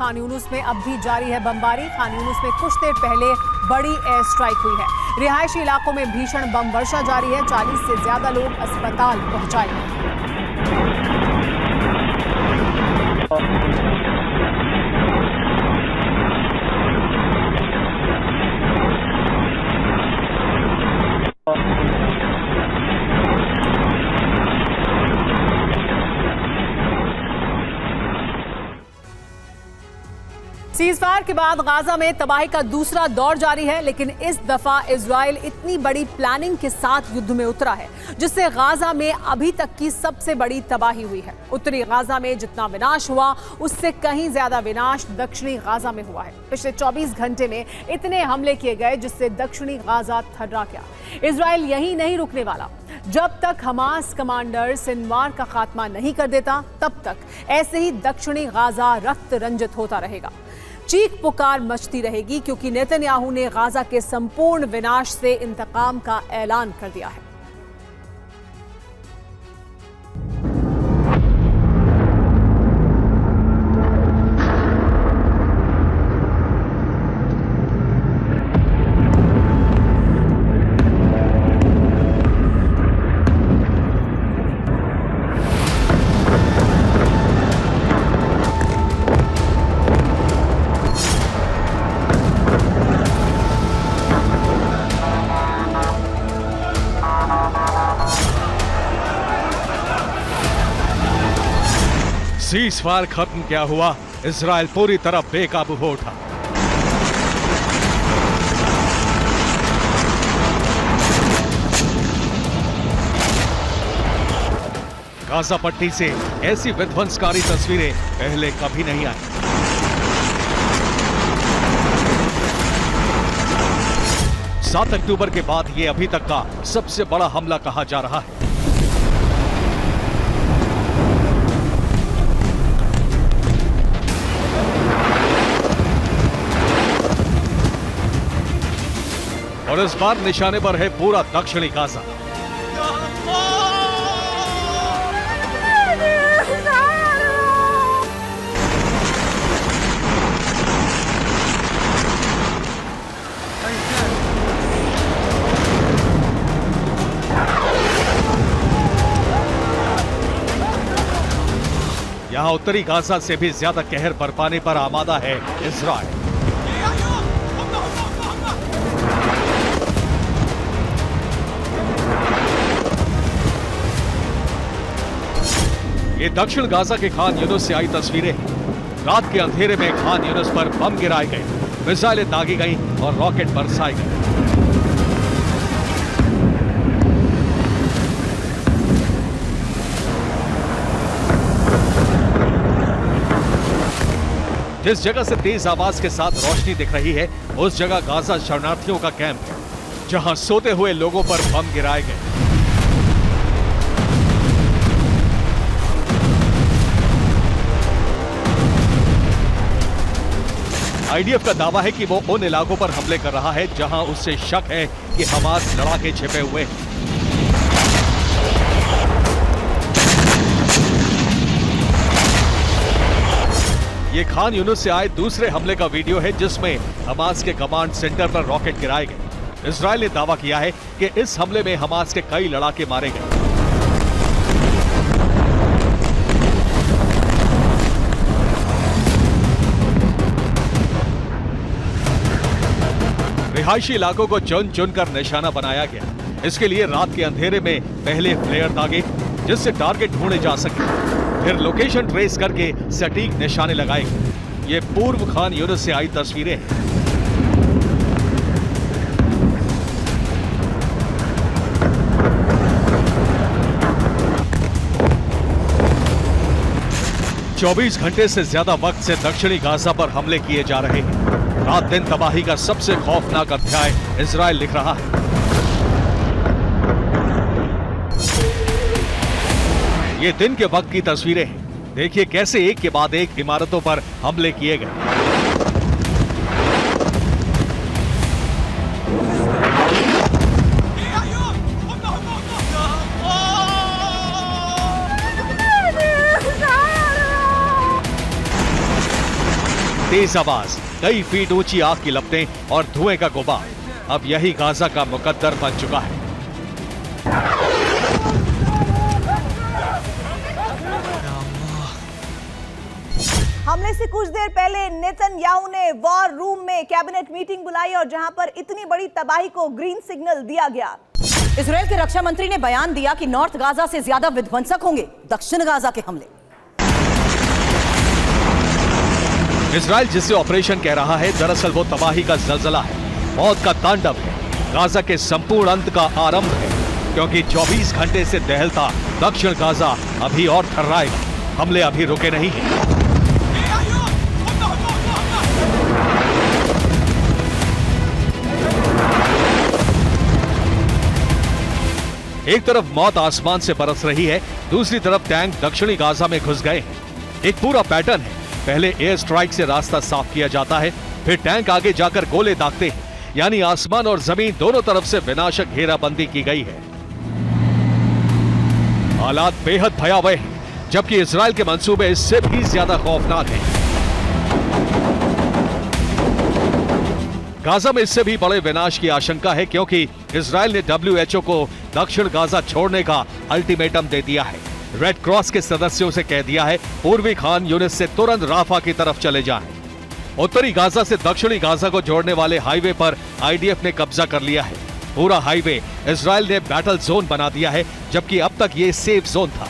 खान यूनुस में अब भी जारी है बमबारी। खान यूनुस में कुछ देर पहले बड़ी एयर स्ट्राइक हुई है। रिहायशी इलाकों में भीषण बम वर्षा जारी है। 40 से ज्यादा लोग अस्पताल पहुंचाए गए। सीज़फायर के बाद गाजा में तबाही का दूसरा दौर जारी है, लेकिन इस दफा इजराइल इतनी बड़ी प्लानिंग के साथ युद्ध में उतरा है जिससे गाजा में अभी तक की सबसे बड़ी तबाही हुई है। उत्तरी गाजा में जितना विनाश हुआ उससे कहीं ज्यादा विनाश दक्षिणी गाजा में हुआ है। पिछले 24 घंटे में इतने हमले किए गए जिससे दक्षिणी गाजा थर्रा गया। इजराइल यही नहीं रुकने वाला। जब तक हमास कमांडर सिनवार का खात्मा नहीं कर देता तब तक ऐसे ही दक्षिणी गाजा रक्त रंजित होता रहेगा। चीख पुकार मचती रहेगी क्योंकि नेतन्याहू ने गाजा के संपूर्ण विनाश से इंतकाम का ऐलान कर दिया है। सीज़फायर खत्म क्या हुआ, इजराइल पूरी तरह बेकाबू हो उठा। गाजा पट्टी से ऐसी विध्वंसकारी तस्वीरें पहले कभी नहीं आई। सात अक्टूबर के बाद यह अभी तक का सबसे बड़ा हमला कहा जा रहा है। और इस बार निशाने पर है पूरा दक्षिणी गाजा। यहां उत्तरी गाजा से भी ज्यादा कहर बरपाने पर आमादा है इजराइल। ये दक्षिण गाजा के खान यूनुस से आई तस्वीरें हैं। रात के अंधेरे में खान यूनुस पर बम गिराए गए, मिसाइलें दागी गई और रॉकेट बरसाए गए। जिस जगह से तेज आवाज के साथ रोशनी दिख रही है उस जगह गाजा शरणार्थियों का कैंप है, जहां सोते हुए लोगों पर बम गिराए गए। आईडीएफ का दावा है कि वो उन इलाकों पर हमले कर रहा है जहां उससे शक है कि हमास लड़ाके छिपे हुए हैं। ये खान यूनुस से आए दूसरे हमले का वीडियो है जिसमें हमास के कमांड सेंटर पर रॉकेट गिराए गए। इजराइल ने दावा किया है कि इस हमले में हमास के कई लड़ाके मारे गए। रिहायशी इलाकों को चुन चुनकर निशाना बनाया गया। इसके लिए रात के अंधेरे में पहले फ्लेयर दागे जिससे टारगेट ढूंढे जा सके, फिर लोकेशन ट्रेस करके सटीक निशाने लगाए गए। ये पूर्व खान यूनुस से आई तस्वीरें हैं। चौबीस घंटे से ज्यादा वक्त से दक्षिणी गाजा पर हमले किए जा रहे हैं। रात दिन तबाही का सबसे खौफनाक अध्याय इजराइल लिख रहा है। ये दिन के वक्त की तस्वीरें हैं। देखिए कैसे एक के बाद एक इमारतों पर हमले किए गए। तेज आवाज, कई फीट ऊंची आग की लपटें और धुएं का गुबार, अब यही गाजा का मुकद्दर बन चुका है। हमले से कुछ देर पहले नेतन्याहू ने वॉर रूम में कैबिनेट मीटिंग बुलाई और जहां पर इतनी बड़ी तबाही को ग्रीन सिग्नल दिया गया। इजराइल के रक्षा मंत्री ने बयान दिया कि नॉर्थ गाजा से ज्यादा विध्वंसक होंगे दक्षिण गाजा के हमले। इजराइल जिसे ऑपरेशन कह रहा है, दरअसल वो तबाही का जलजला है, मौत का तांडव है, गाजा के संपूर्ण अंत का आरंभ है, क्योंकि 24 घंटे से दहलता दक्षिण गाजा अभी और थर्राएगा। हमले अभी रुके नहीं हैं। एक तरफ मौत आसमान से बरस रही है, दूसरी तरफ टैंक दक्षिणी गाजा में घुस गए हैं। एक पूरा पैटर्न है, पहले एयर स्ट्राइक से रास्ता साफ किया जाता है, फिर टैंक आगे जाकर गोले दागते हैं, यानी आसमान और जमीन दोनों तरफ से विनाशक घेराबंदी की गई है। हालात बेहद भयावह हैं, जबकि इजराइल के मंसूबे इससे भी ज्यादा खौफनाक हैं। गाजा में इससे भी बड़े विनाश की आशंका है, क्योंकि इजराइल ने WHO को दक्षिण गाजा छोड़ने का अल्टीमेटम दे दिया है। रेड क्रॉस के सदस्यों से कह दिया है पूर्वी खान यूनिस से तुरंत राफा की तरफ चले जाएं। उत्तरी गाजा से दक्षिणी गाजा को जोड़ने वाले हाईवे पर IDF ने कब्जा कर लिया है। पूरा हाईवे इजराइल ने बैटल जोन बना दिया है, जबकि अब तक ये सेफ जोन था।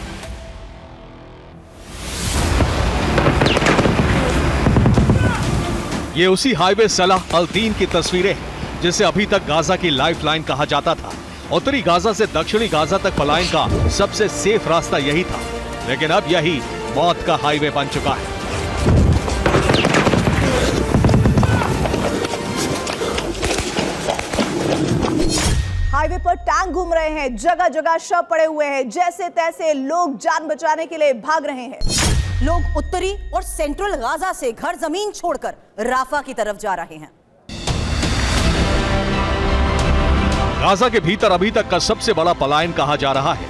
ये उसी हाईवे सलाह अल दीन की तस्वीरें हैं, जिसे अभी तक गाजा की लाइफलाइन कहा जाता था। उत्तरी गाजा से दक्षिणी गाजा तक पलायन का सबसे सेफ रास्ता यही था, लेकिन अब यही मौत का हाईवे बन चुका है। हाईवे पर टैंक घूम रहे हैं, जगह जगह शव पड़े हुए हैं, जैसे तैसे लोग जान बचाने के लिए भाग रहे हैं। लोग उत्तरी और सेंट्रल गाजा से घर जमीन छोड़कर राफा की तरफ जा रहे हैं। गाजा के भीतर अभी तक का सबसे बड़ा पलायन कहा जा रहा है।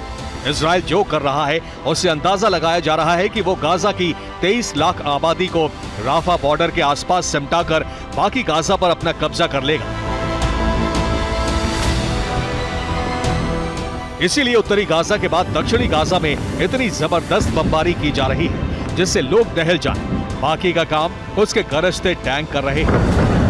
इजराइल जो कर रहा है उससे अंदाजा लगाया जा रहा है कि वो गाजा की 23 लाख आबादी को राफा बॉर्डर के आसपास सिमटाकर बाकी गाजा पर अपना कब्जा कर लेगा। इसीलिए उत्तरी गाजा के बाद दक्षिणी गाजा में इतनी जबरदस्त बमबारी की जा रही है, जिससे लोग दहल जाएं। बाकी का काम उसके गरजते टैंक कर रहे हैं।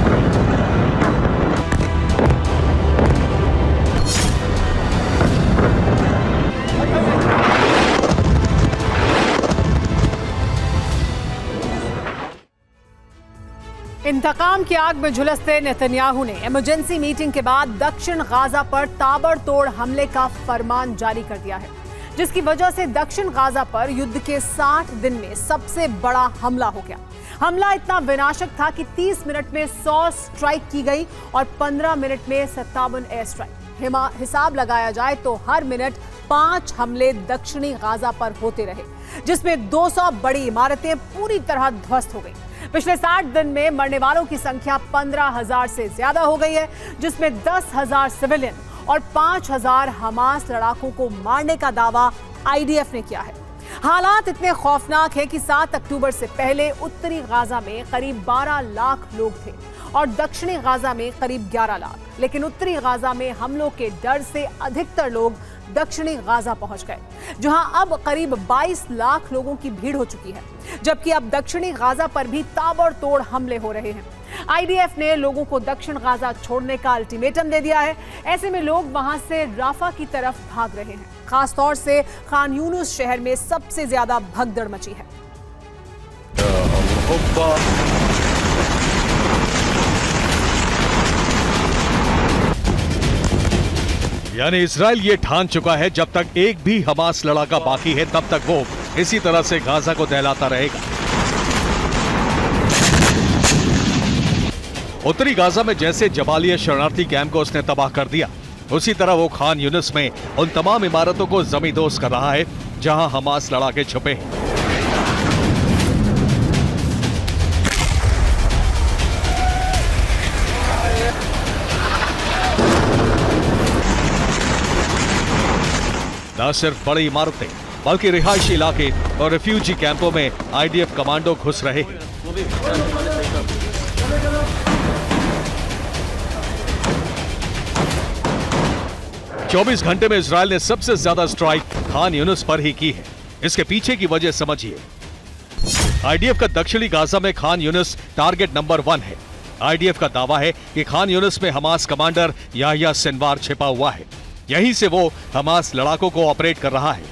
इंतकाम की आग में झुलसते नेतन्याहू ने इमरजेंसी मीटिंग के बाद दक्षिण गाजा पर ताबड़तोड़ हमले का फरमान जारी कर दिया है, जिसकी वजह से दक्षिण गाजा पर युद्ध के 60 दिन में सबसे बड़ा हमला हो गया। हमला इतना विनाशक था कि 30 मिनट में 100 स्ट्राइक की गई और 15 मिनट में 57 एयर स्ट्राइक। हिसाब लगाया जाए तो हर मिनट 5 हमले दक्षिणी गाजा पर होते रहे, जिसमें 200 बड़ी इमारतें पूरी तरह ध्वस्त हो गई। पिछले 60 दिन में मरने वालों की संख्या 15,000 से ज्यादा हो गई है, जिसमें 10,000 सिविलियन और 5,000 हमास लड़ाकों को मारने का दावा IDF ने किया है। हालात इतने खौफनाक हैं कि 7 अक्टूबर से पहले उत्तरी गाजा में करीब 12 लाख लोग थे और दक्षिणी गाजा में करीब 11 लाख, लेकिन उत्तरी गाजा में हमलों के डर से अधिकतर लोग दक्षिणी गाजा पहुंच गए, जहां अब करीब 22 लाख लोगों की भीड़ हो चुकी है, जबकि अब दक्षिणी गाजा पर भी ताबड़तोड़ हमले हो रहे हैं। IDF ने लोगों को दक्षिण गाजा छोड़ने का अल्टीमेटम दे दिया है। ऐसे में लोग वहां से राफा की तरफ भाग रहे हैं। खासतौर से खान यूनुस शहर में सबसे ज्यादा भगदड़ मची है। यानी इजराइल ये ठान चुका है, जब तक एक भी हमास लड़ाका बाकी है तब तक वो इसी तरह से गाजा को दहलाता रहेगा। उत्तरी गाजा में जैसे जबालिया शरणार्थी कैंप को उसने तबाह कर दिया, उसी तरह वो खान यूनिस में उन तमाम इमारतों को जमींदोज कर रहा है जहां हमास लड़ाके छुपे हैं। न सिर्फ बड़ी इमारतें बल्कि रिहायशी इलाके और रिफ्यूजी कैंपों में IDF कमांडो घुस रहे हैं। 24 घंटे में इजराइल ने सबसे ज्यादा स्ट्राइक खान यूनिस पर ही की है। इसके पीछे की वजह समझिए। आईडीएफ का दक्षिणी गाजा में खान यूनिस टारगेट नंबर 1 है। आईडीएफ का दावा है कि खान यूनिस में हमास कमांडर याह्या सिनवार छिपा हुआ है। यहीं से वो हमास लड़ाकों को ऑपरेट कर रहा है।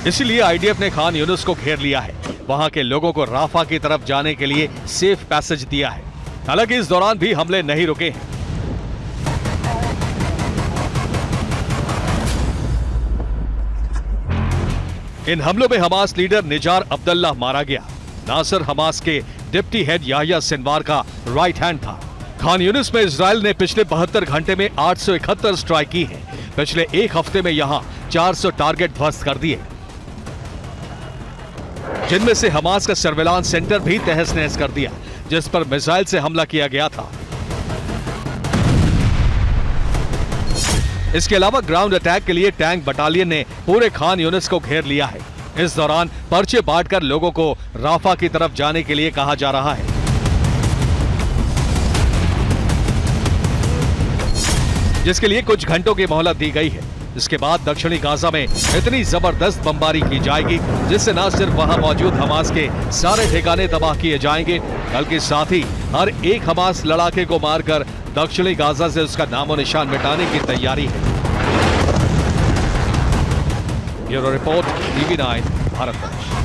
इसीलिए आईडीएफ ने खान यूनिस को घेर लिया है। वहां के लोगों को राफा की तरफ जाने के लिए सेफ पैसेज दिया है। हालांकि इस दौरान भी हमले नहीं रुके हैं। इन हमलों में हमास लीडर निजार अब्दुल्लाह मारा गया। नासर हमास के डिप्टी हेड याह्या सिनवार का राइट हैंड था। खान यूनिस में इजराइल ने पिछले 72 घंटे में 871 स्ट्राइक की है। पिछले एक हफ्ते में यहां 400 टारगेट ध्वस्त कर दिए, जिनमें से हमास का सर्विलांस सेंटर भी तहस नहस कर दिया, जिस पर मिसाइल से हमला किया गया था। इसके अलावा ग्राउंड अटैक के लिए टैंक बटालियन ने पूरे खान यूनिस को घेर लिया है। इस दौरान पर्चे बांटकर लोगों को राफा की तरफ जाने के लिए कहा जा रहा है। जिसके लिए कुछ घंटों की मोहलत दी गई है। इसके बाद दक्षिणी गाजा में इतनी जबरदस्त बमबारी की जाएगी जिससे न सिर्फ वहां मौजूद हमास के सारे ठिकाने तबाह किए जाएंगे, बल्कि साथ ही हर एक हमास लड़ाके को मारकर दक्षिणी गाजा से उसका नामो निशान मिटाने की तैयारी है। Bureau report, TV9 Bharat.